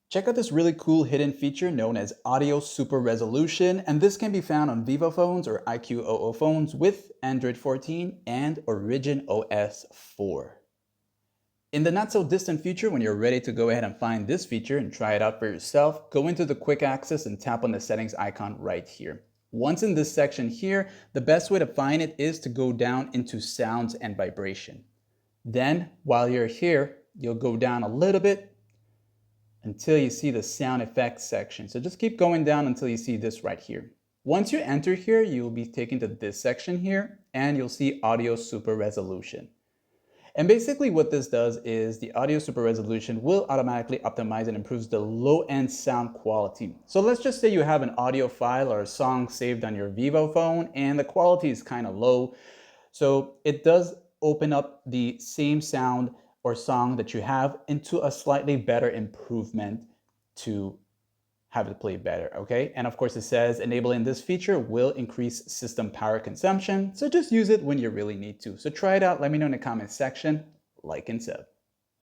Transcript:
Check out this really cool hidden feature known as Audio Super Resolution, and this can be found on Vivo phones or IQOO phones with Android 14 and Origin OS 4. In the not so distant future, when you're ready to go ahead and find this feature and try it out for yourself, go into the quick access and tap on the settings icon right here. Once in this section here, the best way to find it is to go down into sounds and vibration. Then, while you're here, you'll go down a little bit until you see the sound effects section. So just keep going down until you see this right here. Once you enter here, you'll be taken to this section here and you'll see Audio Super Resolution. And basically what this does is the Audio Super Resolution will automatically optimize and improves the low-end sound quality. So let's just say you have an audio file or a song saved on your Vivo phone and the quality is kind of low. So it does open up the same sound or song that you have into a slightly better improvement to have it play better, okay? And of course it says enabling this feature will increase system power consumption, so just use it when you really need to. So try it out, let me know in the comments section, like and sub.